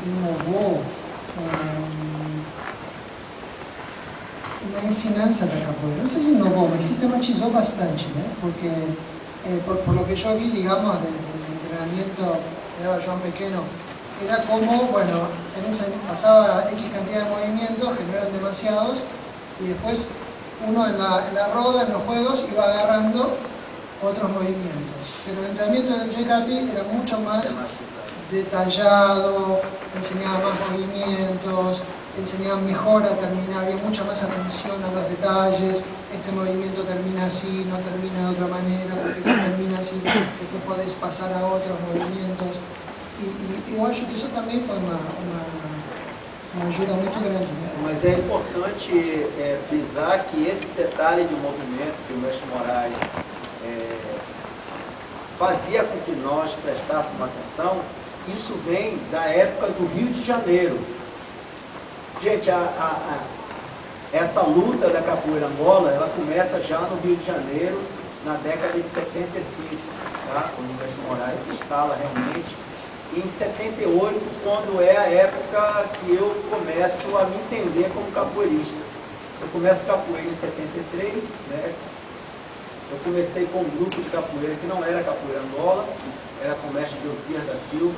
inovou na ensinança da capoeira. Não sei se inovou, mas sistematizou bastante, né? Porque, por lo que yo vi, digamos, del entrenamiento que daba Joan Pequeno, era como, bueno, pasaba X cantidad de movimientos, que no eran demasiados, y después uno en la roda, en los juegos, iba agarrando otros movimientos. Pero el entrenamiento del J-Capi era mucho más detallado, enseñaba más movimientos, enseñaba mejor a terminar, había mucha más atención a los detalles. Este movimiento termina así, no termina de otra manera, porque si termina así, después podés pasar a otros movimientos. E eu acho que isso também foi uma ajuda muito grande. Né? Mas é importante frisar que esses detalhes de movimento que o mestre Moraes fazia com que nós prestássemos atenção, isso vem da época do Rio de Janeiro. Gente, essa luta da capoeira Angola, ela começa já no Rio de Janeiro, na década de 75, tá? Quando o mestre Moraes se instala realmente. E em 78, quando é a época que eu começo a me entender como capoeirista. Eu começo capoeira em 73, né? Eu comecei com um grupo de capoeira que não era capoeira Angola, era com o mestre Josias da Silva,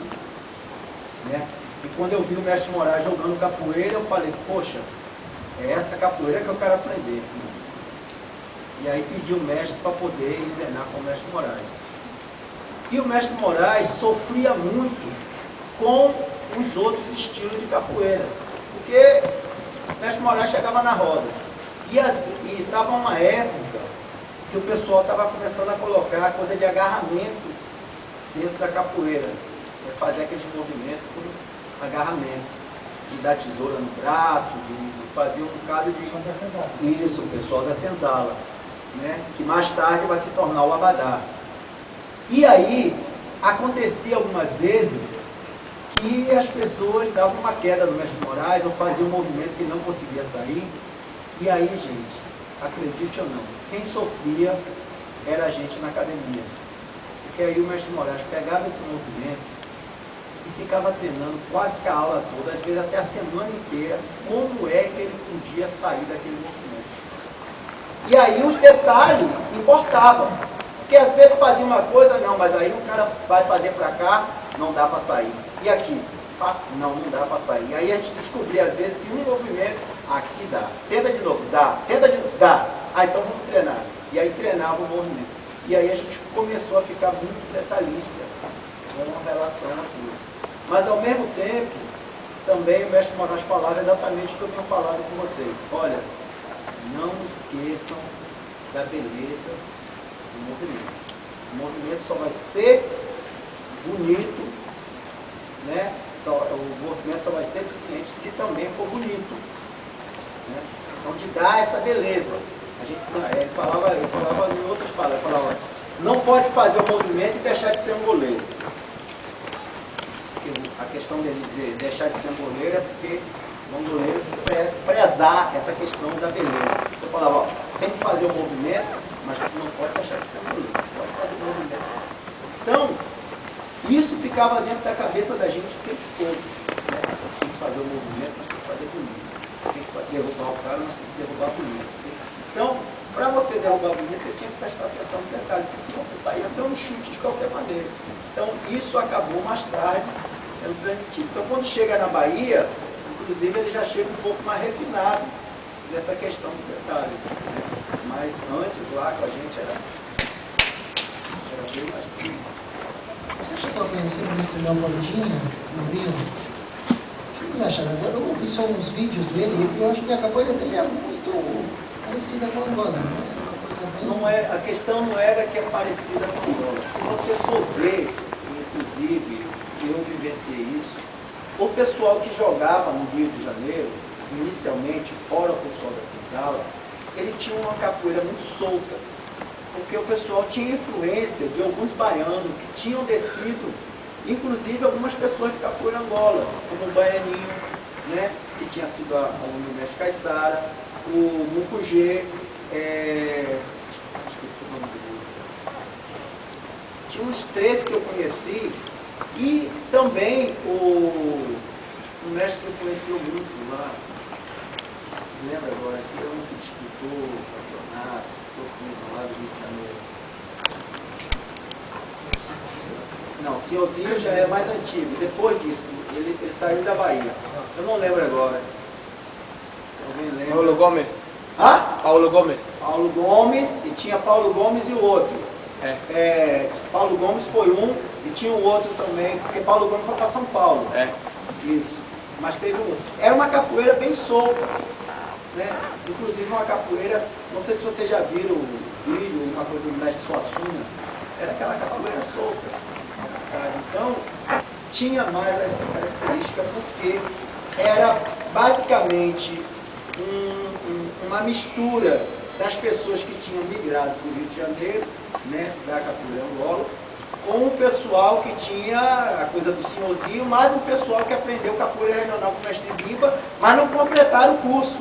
né? E quando eu vi o mestre Moraes jogando capoeira, eu falei, poxa, é essa capoeira que eu quero aprender. E aí pedi o mestre para poder treinar com o mestre Moraes. E o mestre Moraes sofria muito com os outros estilos de capoeira, porque o mestre Moraes chegava na roda. E estava uma época que o pessoal estava começando a colocar coisa de agarramento dentro da capoeira, fazer aqueles movimentos com agarramento, de dar tesoura no braço, de fazer um bocado de... Isso, o pessoal da senzala, né? Que mais tarde vai se tornar o abadá. E aí, acontecia algumas vezes que as pessoas davam uma queda no mestre Moraes ou faziam um movimento que não conseguia sair. E aí, gente, acredite ou não, quem sofria era a gente na academia. Porque aí o mestre Moraes pegava esse movimento e ficava treinando quase que a aula toda, às vezes até a semana inteira, como é que ele podia sair daquele movimento. E aí os detalhes importavam. Porque às vezes fazia uma coisa, não, mas aí o cara vai fazer para cá, não dá para sair. E aqui? Não dá para sair. E aí a gente descobria às vezes que um movimento, aqui dá. Tenta de novo, dá. Tenta de novo, dá. Então vamos treinar. E aí treinava o movimento. E aí a gente começou a ficar muito detalhista com relação a tudo. Mas ao mesmo tempo, também o mestre Moraes falava exatamente o que eu tenho falado com vocês. Olha, não esqueçam da beleza do movimento. O movimento só vai ser bonito, né? O movimento só vai ser eficiente se também for bonito, né? Então, de dar essa beleza. Ele falava em outras palavras, falava, não pode fazer o movimento e deixar de ser um goleiro. A questão dele dizer deixar de ser um goleiro é porque um goleiro prezar essa questão da beleza. Eu falava, ó, tem que fazer o movimento, mas não pode deixar de ser um goleiro, pode fazer o movimento. Então, isso ficava dentro da cabeça da gente o tempo todo, né? Tem que fazer o movimento, mas tem que fazer bonito. Tem que derrubar o cara, mas tem que derrubar bonito. Então, para você derrubar bonito, você tinha que prestar atenção no detalhe, porque senão você saía dando um chute de qualquer maneira. Então, isso acabou mais tarde sendo transmitido. Então, quando chega na Bahia, inclusive, ele já chega um pouco mais refinado dessa questão do detalhe, né? Mas antes, lá com a gente, era bem mais bonito. Você chegou a conhecer o mestre Leopoldinha, no Rio? O que você acha? Eu vi só uns vídeos dele e eu acho que a capoeira dele é muito parecida com a Angola, né? Não é, a questão não era que é parecida com a Angola. Se você for ver, inclusive, eu vivenciei isso, o pessoal que jogava no Rio de Janeiro, inicialmente, fora o pessoal da senzala, ele tinha uma capoeira muito solta, porque o pessoal tinha influência de alguns baianos que tinham descido, inclusive algumas pessoas de capoeira Angola, como o Baianinho, né, que tinha sido aluno do mestre Caissara, o Mucugê, esqueci o nome dele. Tinha uns três que eu conheci, e também mestre que influenciou muito lá, lembra agora, que é um que disputou o campeonato, disputou lá do Rio de Janeiro. Não, Senhorzinho já é mais antigo. Depois disso, ele saiu da Bahia. Eu não lembro agora. Se alguém lembra. Paulo Gomes. Hã? Paulo Gomes. Paulo Gomes, e tinha Paulo Gomes e o outro. Paulo Gomes foi um, e tinha o outro também, porque Paulo Gomes foi para São Paulo. Isso. Mas teve um. Era uma capoeira bem solta, né? Inclusive uma capoeira, não sei se vocês já viram o vídeo, uma coisa da Suassuna, era aquela capoeira solta. Então, tinha mais essa característica porque era basicamente uma mistura das pessoas que tinham migrado para o Rio de Janeiro, né, da capoeira Angola, com o pessoal que tinha a coisa do senhorzinho, mais um pessoal que aprendeu capoeira regional com o mestre Bimba, mas não completaram o curso.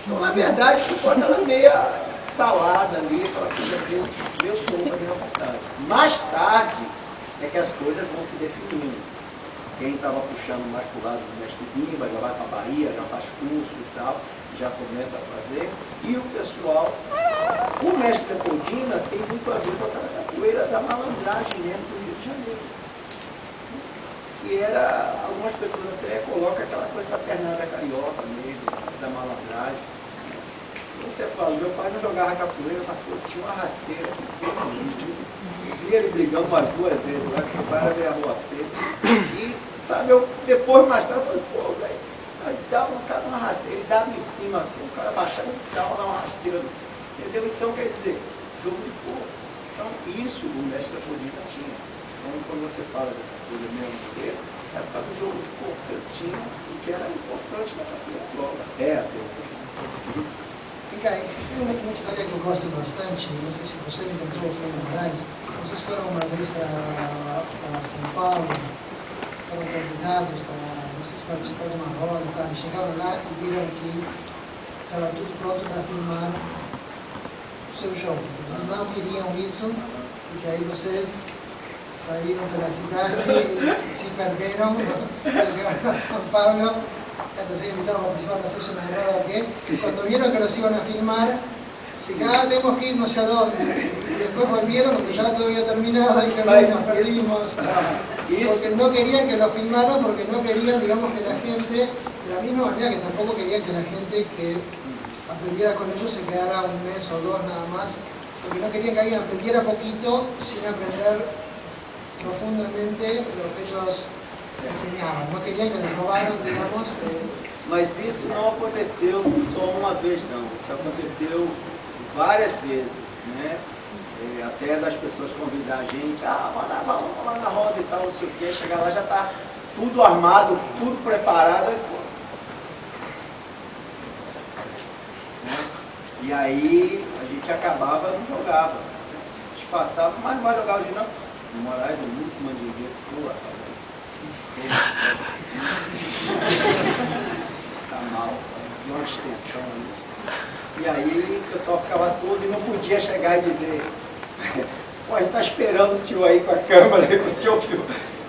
Então, na verdade, ficou aquela meia salada ali, aquela coisa meio solta, meio vontade. Mais tarde é que as coisas vão se definindo. Quem estava puxando mais para o lado do mestre Bimba, já vai para a Bahia, já faz curso e tal, já começa a fazer. E o pessoal, o mestre Leopoldina tem muito a ver com aquela capoeira da malandragem mesmo do Rio de Janeiro. Que era, algumas pessoas até colocam aquela coisa da pernada carioca mesmo, da malandragem. Eu até falo, meu pai não jogava capoeira, mas pô, tinha uma rasteira bem bonita. Vi ele brigando umas 2 vezes, lá que o pai era meio arruaceiro. E, sabe, eu depois, mais tarde, eu falei, pô, velho, aí dava um cara uma rasteira, ele dava em cima assim, o cara baixava e dava uma rasteira. Entendeu? Então, quer dizer, jogo de corpo. Então, isso o mestre Leopoldina tinha. Então, quando você fala dessa coisa mesmo dele, é por causa do jogo de corpo que ele tinha, e que era importante na capoeira Angola. Até hoje. Fica aí, tem uma história que eu gosto bastante, não sei se você me contou, foi em Moraes, vocês foram uma vez para São Paulo, foram convidados para, não sei se participar de uma roda e tal, chegaram lá e viram que estava tudo pronto para filmar o seu jogo. Vocês não queriam isso e que aí vocês saíram pela cidade e se perderam, chegaram a São Paulo. Entonces invitaron a participar, no sé si me acuerdo qué, cuando vieron que los iban a filmar, se quedaron, tenemos que ir no sé a dónde, y después volvieron porque ya todo había terminado y que nos perdimos, porque no querían que lo filmaran, porque no querían, digamos, que la gente, de la misma manera que tampoco querían que la gente que aprendiera con ellos se quedara 1 mes o 2 nada más, porque no querían que alguien aprendiera poquito sin aprender profundamente lo que ellos enseñaban, no querían que les robaran, digamos. Mas isso não aconteceu só uma vez, não. Isso aconteceu várias vezes, né? Até das pessoas convidar a gente, vamos lá na roda e tal, não sei o quê. Chegar lá já está tudo armado, tudo preparado. E aí a gente acabava, não jogava. Passava, mas não vai jogar hoje não. No Moraes é muito mandingueiro, pô, rapaz. Tá mal, deu uma extensão ali. E aí o pessoal ficava todo e não podia chegar e dizer, pô, a gente está esperando o senhor aí com a câmera, com o senhor filme.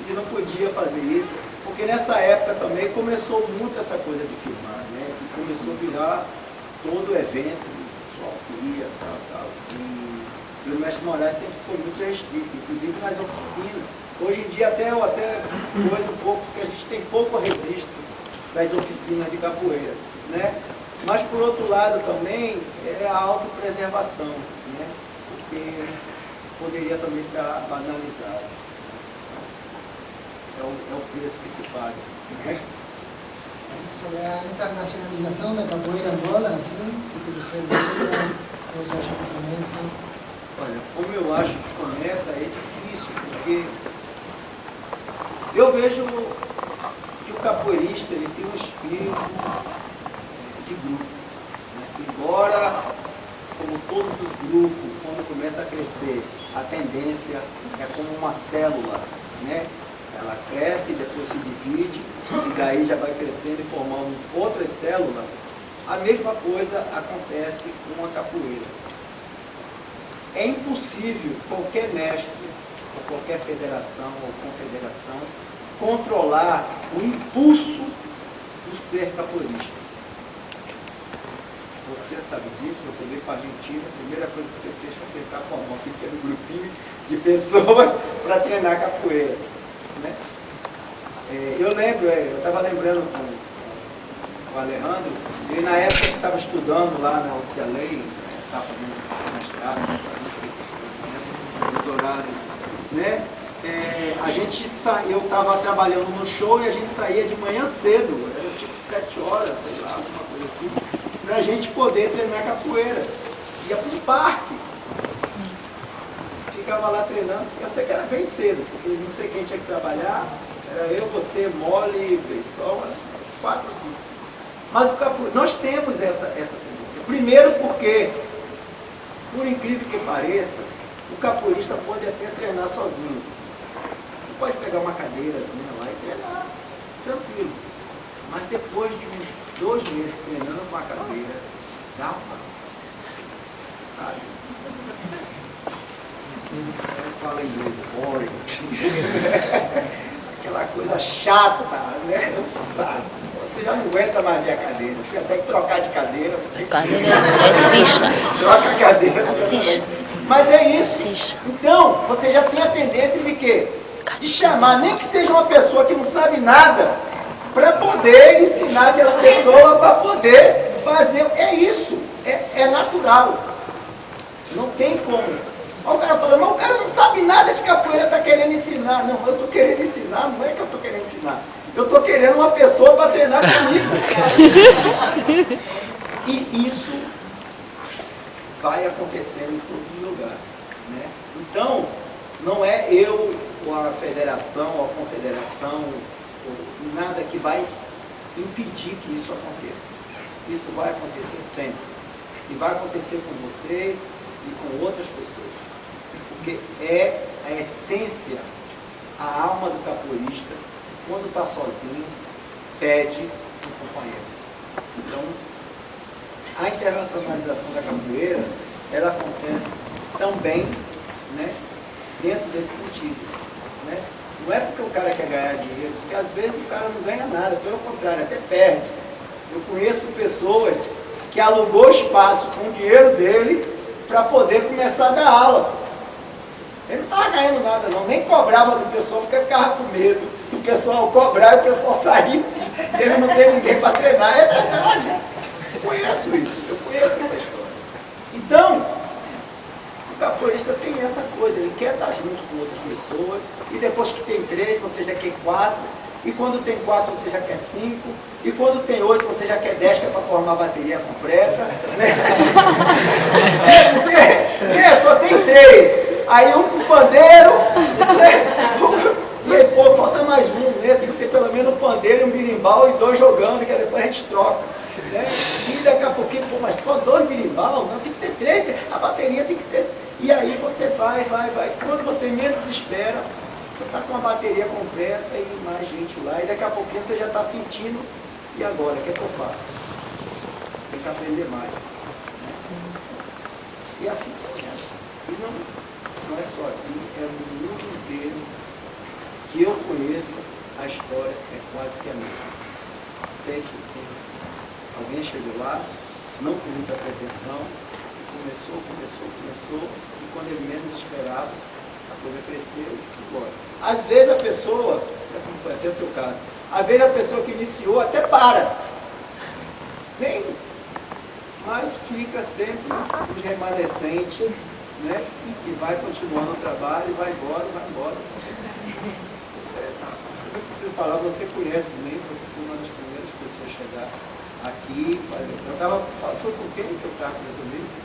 E não podia fazer isso, porque nessa época também começou muito essa coisa de filmar, né? E começou a virar todo o evento, o pessoal queria, tal. E o mestre Moraes sempre foi muito restrito, inclusive nas oficinas. Hoje em dia até coisa um pouco, porque a gente tem pouco registro das oficinas de capoeira, né? Mas por outro lado também é a autopreservação, né? Porque poderia também estar banalizado. É o preço que se paga, né? Sobre a internacionalização da capoeira Angola, assim, que você lembra, você acha que começa? Olha, como eu acho que começa, é difícil, porque eu vejo que o capoeirista ele tem um espírito de grupo, né? Embora, como todos os grupos, quando começa a crescer, a tendência é como uma célula, né? Ela cresce e depois se divide, e daí já vai crescendo e formando outras células. A mesma coisa acontece com a capoeira. É impossível qualquer mestre, ou qualquer federação ou confederação, controlar o impulso ser capoeirista. Você sabe disso, você veio para a Argentina, a primeira coisa que você fez foi tentar formar um pequeno grupinho de pessoas para treinar capoeira. Né? Eu lembro, eu estava lembrando com o Alejandro, ele na época que estava estudando lá na UCLA, estava fazendo mestrado, não sei, doutorado, né? Eu estava trabalhando no show e a gente saía de manhã cedo, era tipo 7 horas, sei lá, alguma coisa assim, para a gente poder treinar capoeira. Ia para um parque, ficava lá treinando, eu sei que era bem cedo, porque não sei quem tinha que trabalhar, era eu, você, Mole, Beisol, uns 4 ou 5. Mas o capoeira, nós temos essa tendência. Primeiro porque, por incrível que pareça, o capoeirista pode até treinar sozinho. Você pode pegar uma cadeirazinha lá e treinar, tranquilo. Mas depois de uns 2 meses treinando com a cadeira, dá uma, sabe? Fala inglês, boring. Aquela coisa chata, né? Sabe? Você já não aguenta mais ver a cadeira, fica até que trocar de cadeira. A cadeira é ficha. Troca a cadeira. A ficha. Mas é isso. Ficha. Então, você já tem a tendência de quê? De chamar, nem que seja uma pessoa que não sabe nada, para poder ensinar aquela pessoa, para poder fazer. É isso. É natural. Não tem como. Aí o cara fala, mas o cara não sabe nada de capoeira, está querendo ensinar. Não, eu estou querendo ensinar, não é que eu estou querendo ensinar. Eu estou querendo uma pessoa para treinar comigo. E isso vai acontecendo em todos os lugares. Né? Então, não é eu, ou a federação, ou a confederação, ou nada que vai impedir que isso aconteça. Isso vai acontecer sempre. E vai acontecer com vocês e com outras pessoas. Porque é a essência, a alma do capoeirista, quando está sozinho, pede um companheiro. Então, a internacionalização da capoeira, ela acontece também, né, dentro desse sentido. Né? Não é porque o cara quer ganhar dinheiro, porque às vezes o cara não ganha nada, pelo contrário, até perde. Eu conheço pessoas que alugou espaço com o dinheiro dele para poder começar a dar aula. Ele não estava ganhando nada não, nem cobrava do pessoal, porque ficava com medo do pessoal cobrar e o pessoal sair, ele não tem ninguém para treinar. É verdade, eu conheço isso, eu conheço essa história. Então, o capoeirista tem essa coisa, ele quer estar junto com outras pessoas, e depois que tem 3, você já quer 4, e quando tem 4 você já quer 5, e quando tem 8 você já quer 10, que é para formar a bateria completa. Né? Porque só tem 3. Aí um com pandeiro, né? E aí, pô, falta mais um, né? Tem que ter pelo menos um pandeiro e um birimbau e 2 jogando, que depois a gente troca. Né? E daqui a pouquinho, pô, mas só 2 birimbau? Não, tem que ter 3, a bateria tem que ter. E aí você vai. Quando você menos espera, você está com a bateria completa e mais gente lá, e daqui a pouquinho você já está sentindo, e agora, o que é que eu faço? Tem que aprender mais. Né? E assim, e não é só aqui, é no mundo inteiro que eu conheço, a história é quase que a mesma. Sempre. Alguém chegou lá, não com muita pretensão, começou, e quando ele menos esperava, a coisa cresceu e ficou embora. Às vezes a pessoa, como foi até o seu caso, às vezes a pessoa que iniciou até para. Bem, mas fica sempre os remanescentes, né? E vai continuando o trabalho, e vai embora. Você, eu não preciso falar, você conhece bem, você foi uma das primeiras pessoas a chegar aqui. Foi com quem que eu estava pensando isso?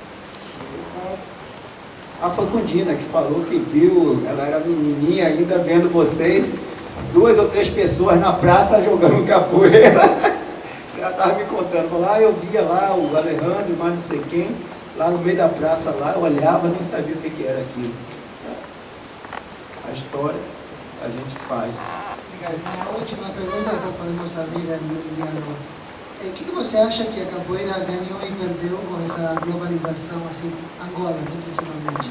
Foi com Dina, que falou que viu, ela era menininha ainda vendo vocês, 2 ou 3 pessoas na praça jogando capoeira. Ela estava me contando, falou, eu via lá o Alejandro, mas não sei quem, lá no meio da praça, lá, eu olhava, nem sabia o que era aquilo. A história a gente faz. A última pergunta, depois podemos abrir o diálogo. O que você acha que a capoeira ganhou e perdeu com essa globalização, assim, Angola, né, principalmente?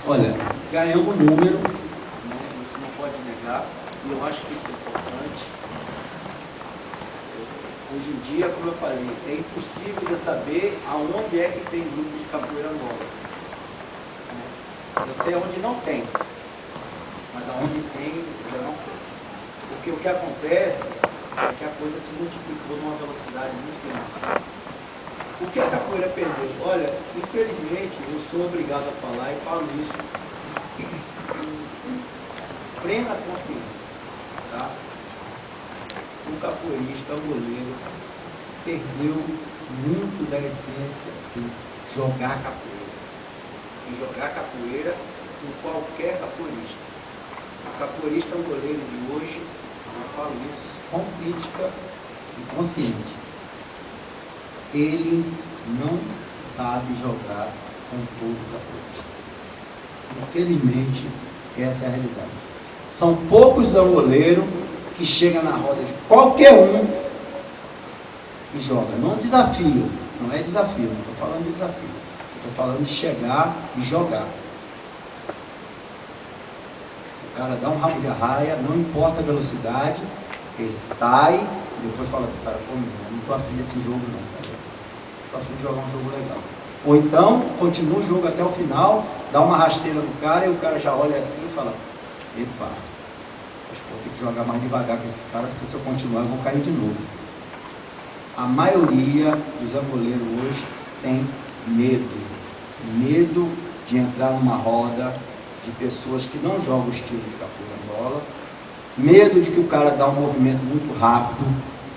Olha, ganhamos número, né, isso não pode negar, e eu acho que isso é importante. Eu Hoje em dia, como eu falei, é impossível de saber aonde é que tem grupo de capoeira Angola. Eu sei aonde não tem, mas aonde tem, eu já não sei. Porque o que acontece é que a coisa se multiplicou numa velocidade muito grande. O que a capoeira perdeu? Olha, infelizmente, eu sou obrigado a falar e falo isso com plena consciência. Tá? O capoeirista, o goleiro, perdeu muito da essência de jogar capoeira. E jogar capoeira com qualquer capoeirista. O capoeirista angoleiro de hoje, eu falo isso com crítica e consciente, ele não sabe jogar com todo capoeirista. Infelizmente, essa é a realidade. São poucos angoleiros que chegam na roda de qualquer um e joga. Não desafio, não é desafio, não estou falando de desafio. Estou falando de chegar e jogar. O cara dá um rabo de arraia, não importa a velocidade, ele sai e depois fala para o cara, pô, não estou afim desse jogo não, cara. Estou afim de jogar um jogo legal. Ou então, continua o jogo até o final, dá uma rasteira no cara e o cara já olha assim e fala, epa, acho que vou ter que jogar mais devagar com esse cara, porque se eu continuar eu vou cair de novo. A maioria dos angoleiros hoje tem medo de entrar numa roda de pessoas que não jogam o estilo de capoeira Angola, medo de que o cara dá um movimento muito rápido,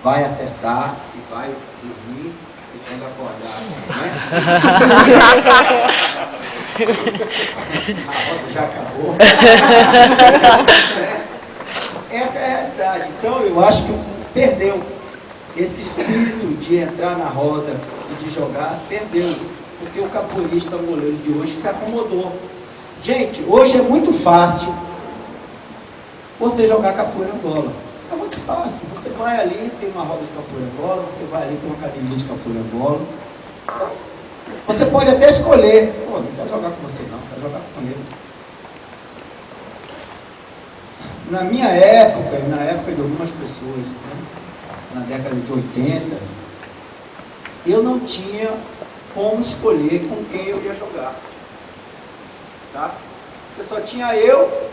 vai acertar e vai dormir e quando acordar, né? A roda já acabou. Essa é a realidade. Então eu acho que perdeu esse espírito de entrar na roda e de jogar, perdeu. Porque o capoeirista angoleiro de hoje se acomodou. Gente, hoje é muito fácil você jogar capoeira Angola. É muito fácil. Você vai ali, tem uma roda de capoeira Angola, você vai ali, tem uma academia de capoeira Angola. Então, você pode até escolher. Pô, não quero jogar com você não, quero jogar comigo. Na minha época, e na época de algumas pessoas, né, na década de 80, eu não tinha como escolher com quem eu ia jogar. Tá? Eu só tinha eu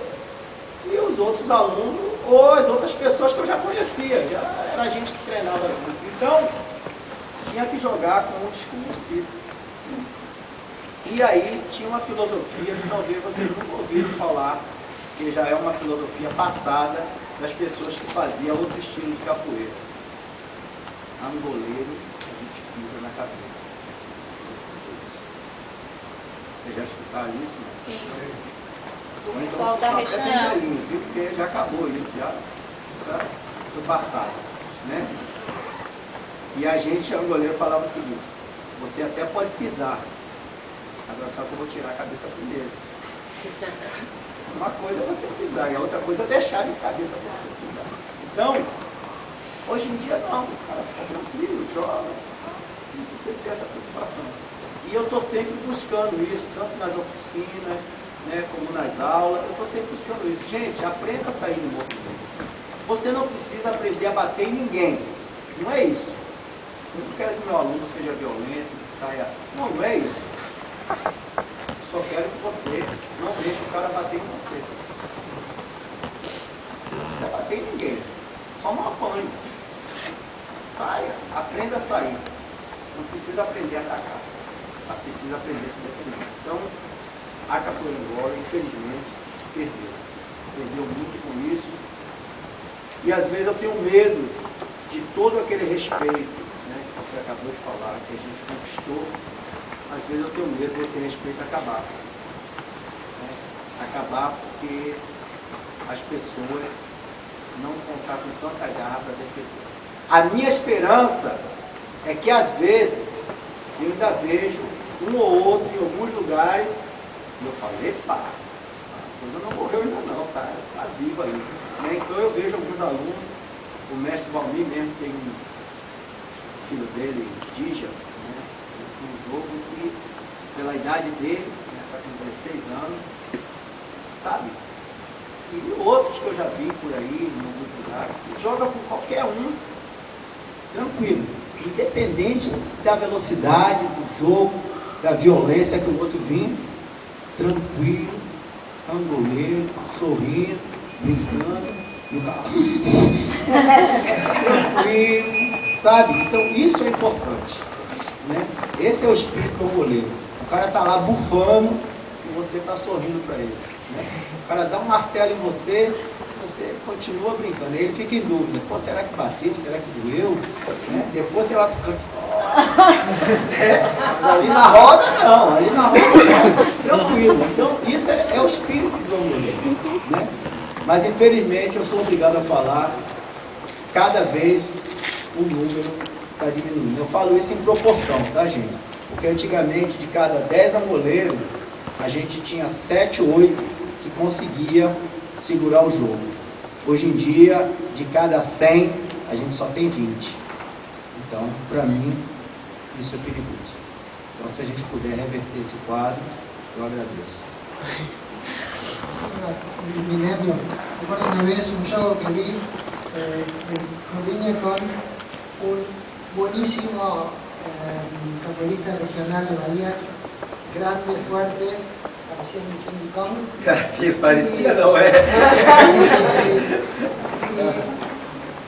e os outros alunos ou as outras pessoas que eu já conhecia, já era gente que treinava junto. Então, tinha que jogar com um desconhecido. E aí tinha uma filosofia que talvez vocês nunca ouviram falar, que já é uma filosofia passada das pessoas que faziam outro estilo de capoeira. Angoleiro, a gente pisa na cabeça. Vocês já escutaram isso? Sim. Ou O então pessoal da vocês estão até região. bem velhinhos, viu? Porque já acabou isso, já foi passado, né? E a gente, angoleiro, falava o seguinte, você até pode pisar, agora só que eu vou tirar a cabeça primeiro. Uma coisa é você pisar, e a outra coisa é deixar de cabeça para você pisar. Então, hoje em dia não, o cara fica tranquilo, joga, não precisa ter essa preocupação. E eu estou sempre buscando isso, tanto nas oficinas, né, como nas aulas, eu estou sempre buscando isso. Gente, aprenda a sair do movimento. Você não precisa aprender a bater em ninguém. Não é isso. Eu não quero que meu aluno seja violento, que saia... Não, não é isso. Eu só quero que você não deixe o cara bater em você. Não precisa bater em ninguém. Só não apanhe. Saia, aprenda a sair. Não precisa aprender a atacar. Ela precisa aprender a se defender. Então, a capoeira Angola, infelizmente, perdeu. Perdeu muito com isso. E às vezes eu tenho medo de todo aquele respeito, né, que você acabou de falar, que a gente conquistou. Às vezes eu tenho medo desse respeito acabar. Né? Acabar porque as pessoas não vão estar com tanta garra para defender. A minha esperança é que às vezes eu ainda vejo um ou outro em alguns lugares, e eu falei, pá, a coisa não morreu ainda não, tá viva aí. Né? Então eu vejo alguns alunos, o mestre Valmir mesmo tem um filho dele, Dija, né? Um jogo que, pela idade dele, está com 16 anos, sabe? E outros que eu já vi por aí, em alguns lugares, que joga com qualquer um, tranquilo, independente da velocidade do jogo, da violência que o outro vinha, tranquilo, angoleiro, sorrindo, brincando, e o cara tranquilo, sabe? Então isso é importante, né? Esse é o espírito do angoleiro. O cara tá lá bufando e você tá sorrindo para ele, né? O cara dá um martelo em você, você continua brincando, ele fica em dúvida, pô, será que bateu, será que doeu, né? Depois você vai pro canto, mas ali na roda não, tranquilo. Então isso é o espírito do angoleiro, né? Mas infelizmente eu sou obrigado a falar, cada vez o número está diminuindo. Eu falo isso em proporção, tá, gente? Porque antigamente de cada 10 angoleiros, a gente tinha 7, 8 que conseguia segurar o jogo. Hoje em dia, de cada 100, a gente só tem 20. Então, para mim, isso é perigoso. Então, se a gente puder reverter esse quadro, eu agradeço. Me lembro, recuerdo una vez un juego que vi en línea con un buenísimo capoeirista regional de Bahía, grande, fuerte, parecía un King Kong. Sí, parecía, no es.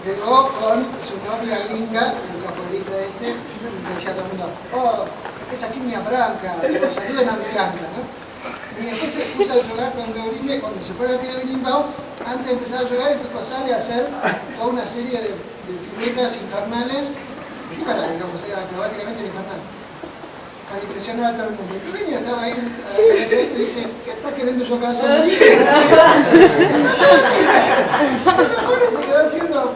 Y llegó con su novia gringa, el capoeirista este, y le decía a todo el mundo, oh, esa aquí es mi branca, saluden a mi blanca, ¿no? Y después se puso a jugar con Gabriel, cuando se pone el pie de Berimbau, antes de empezar a jugar, el tipo sale a hacer toda una serie de piruetas infernales, y para, digamos, era acrobáticamente infernal, para impresionar a todo el mundo. El pequeño estaba ahí, y dice, ¿qué está queriendo jugar solcito? Después se quedó haciendo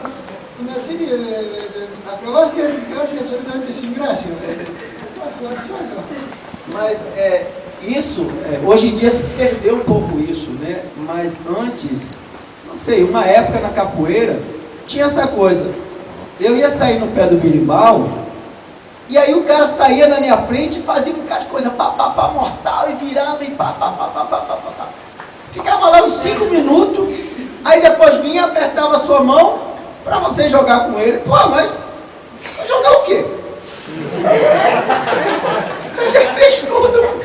una serie de acrobacias y quedó absolutamente sin gracia, para jugar solo. Mas isso, hoje em dia se perdeu um pouco isso, né? Mas antes, não sei, uma época na capoeira, tinha essa coisa. Eu ia sair no pé do berimbau, e aí o cara saía na minha frente e fazia um bocado de coisa, pá, mortal, e virava e pá. Ficava lá uns 5 minutos, aí depois vinha, apertava a sua mão, para você jogar com ele. Pô, mas vai jogar o quê? Você já fez tudo.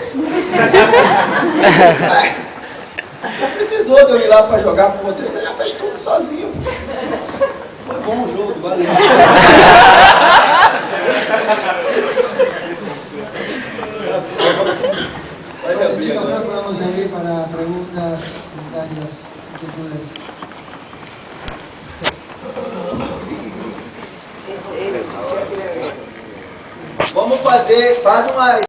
Não precisou de eu ir lá para jogar com você, você já fez tudo sozinho. Foi bom o jogo, valeu. Bueno, chicos, creo que podemos abrir para preguntas, comentarios, inquietudes. Vamos faz uma